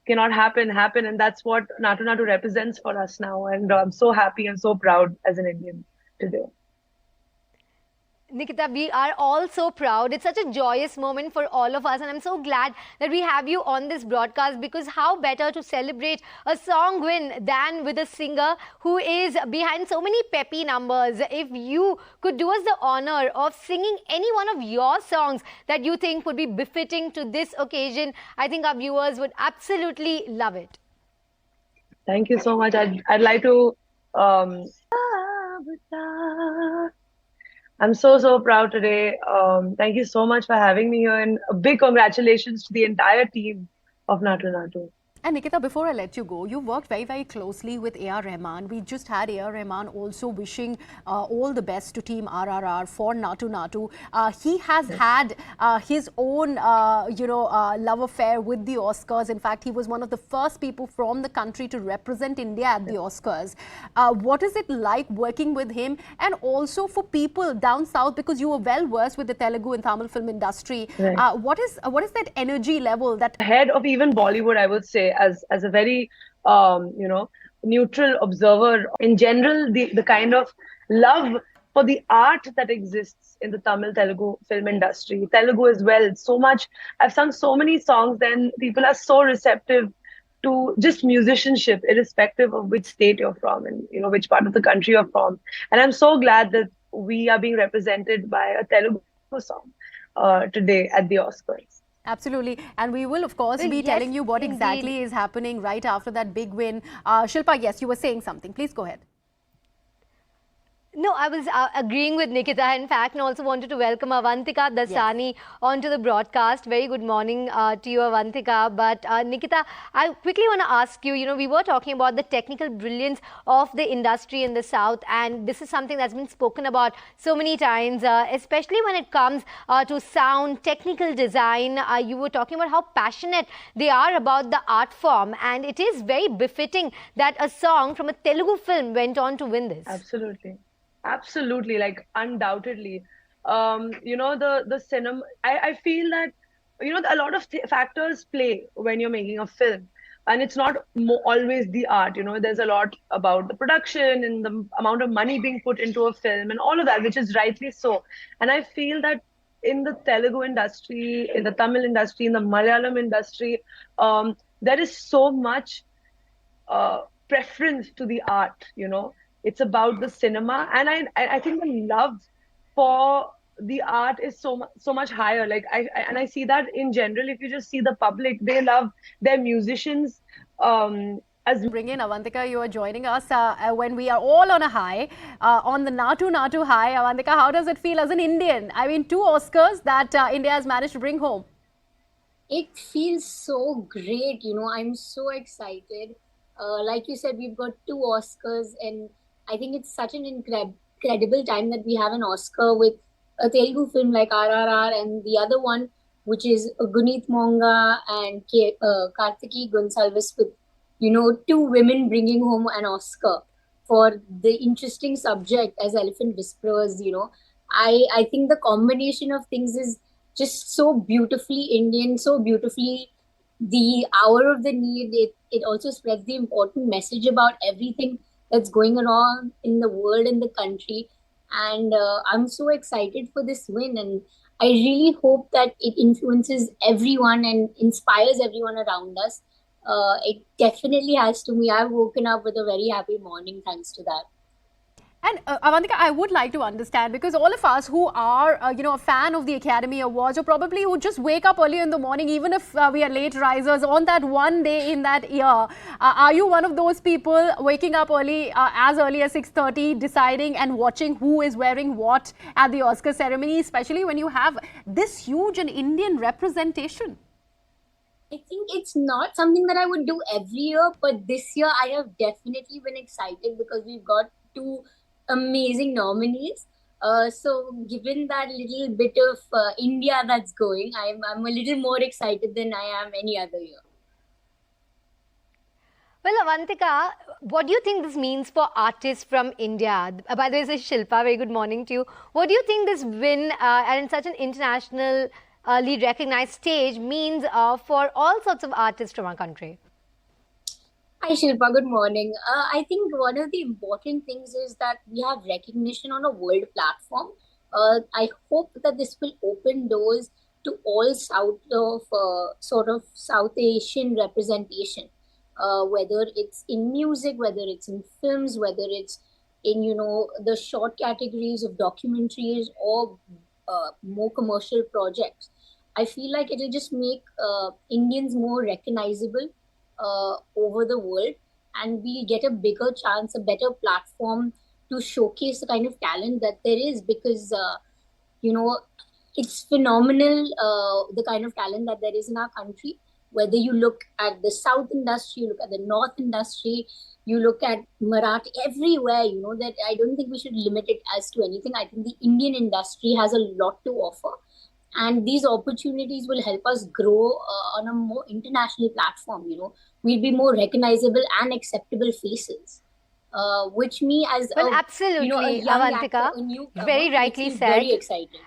cannot happen, and that's what Naatu Naatu represents for us now. And I'm so happy and so proud as an Indian today. Nikita, we are all so proud. It's such a joyous moment for all of us, and I'm so glad that we have you on this broadcast, because how better to celebrate a song win than with a singer who is behind so many peppy numbers. If you could do us the honor of singing any one of your songs that you think would be befitting to this occasion, I think our viewers would absolutely love it. Thank you so much. I'd like to. I'm so proud today. Thank you so much for having me here, and a big congratulations to the entire team of Naatu Naatu. And Nikita, before I let you go, you worked very closely with A.R. Rahman. We just had A.R. Rahman also wishing all the best to Team RRR for Naatu Naatu. He has had his own, love affair with the Oscars. In fact, he was one of the first people from the country to represent India at the Oscars. What is it like working with him? And also for people down south, because you were well versed with the Telugu and Tamil film industry, Right. what is that energy level that Ahead of even Bollywood, I would say, as a very neutral observer. In general, the kind of love for the art that exists in the Tamil Telugu film industry, Telugu as well. So much. I've sung so many songs, then people are so receptive to just musicianship, irrespective of which state you're from and which part of the country you're from. And I'm so glad that we are being represented by a Telugu song today at the Oscars. Absolutely. And we will, of course, be telling you what exactly is happening right after that big win. Shilpa, yes, you were saying something. Please go ahead. No, I was agreeing with Nikita, in fact, and also wanted to welcome Avantika Dasani onto the broadcast. Very good morning to you, Avantika. But Nikita, I quickly want to ask you, we were talking about the technical brilliance of the industry in the South, and this is something that's been spoken about so many times, especially when it comes to sound, technical design. You were talking about how passionate they are about the art form, and it is very befitting that a song from a Telugu film went on to win this. Absolutely, like undoubtedly. The cinema, I feel that, a lot of factors play when you're making a film. And it's not always the art, there's a lot about the production and the amount of money being put into a film and all of that, which is rightly so. And I feel that in the Telugu industry, in the Tamil industry, in the Malayalam industry, there is so much preference to the art, It's about the cinema, and I think the love for the art is so much higher. Like I see that in general. If you just see the public, they love their musicians. As bring in Avantika, you are joining us when we are all on a high, on the Naatu Naatu high. Avantika, how does it feel as an Indian? I mean, 2 Oscars that India has managed to bring home. It feels so great, I'm so excited. Like you said, we've got 2 Oscars, and I think it's such an incredible time that we have an Oscar with a Telugu film like RRR, and the other one, which is Guneet Monga and Karthiki Gonsalves, with 2 women bringing home an Oscar for the interesting subject as Elephant Whisperers. I think the combination of things is just so beautifully Indian, so beautifully the hour of the need. It also spreads the important message about everything that's going on in the world and the country. And I'm so excited for this win, and I really hope that it influences everyone and inspires everyone around us. It definitely has to me. I've woken up with a very happy morning thanks to that. And Avantika, I would like to understand, because all of us who are, a fan of the Academy Awards, or probably who just wake up early in the morning, even if we are late risers on that one day in that year, are you one of those people waking up early, as early as 6:30, deciding and watching who is wearing what at the Oscar ceremony, especially when you have this huge and Indian representation? I think it's not something that I would do every year, but this year I have definitely been excited because we've got 2 amazing nominees. So given that little bit of India that's going, I'm a little more excited than I am any other year. Well, Avantika, what do you think this means for artists from India? By the way, this is Shilpa. Very good morning to you. What do you think this win and such an internationally recognized stage means for all sorts of artists from our country? Hi Shilpa, good morning. I think one of the important things is that we have recognition on a world platform. I hope that this will open doors to all sort of South Asian representation, whether it's in music, whether it's in films, whether it's in the short categories of documentaries or more commercial projects. I feel like it will just make Indians more recognizable over the world, and we get a bigger chance, a better platform to showcase the kind of talent that there is, because you know it's phenomenal, the kind of talent that there is in our country. Whether you look at the south industry, you look at the north industry, you look at Marathi, everywhere, that I don't think we should limit it as to anything. I think the Indian industry has a lot to offer, and these opportunities will help us grow on a more international platform. We'll be more recognizable and acceptable faces, which me as Well, a absolutely, young actor, Avantika. a newcomer, Very makes rightly me very said. excited.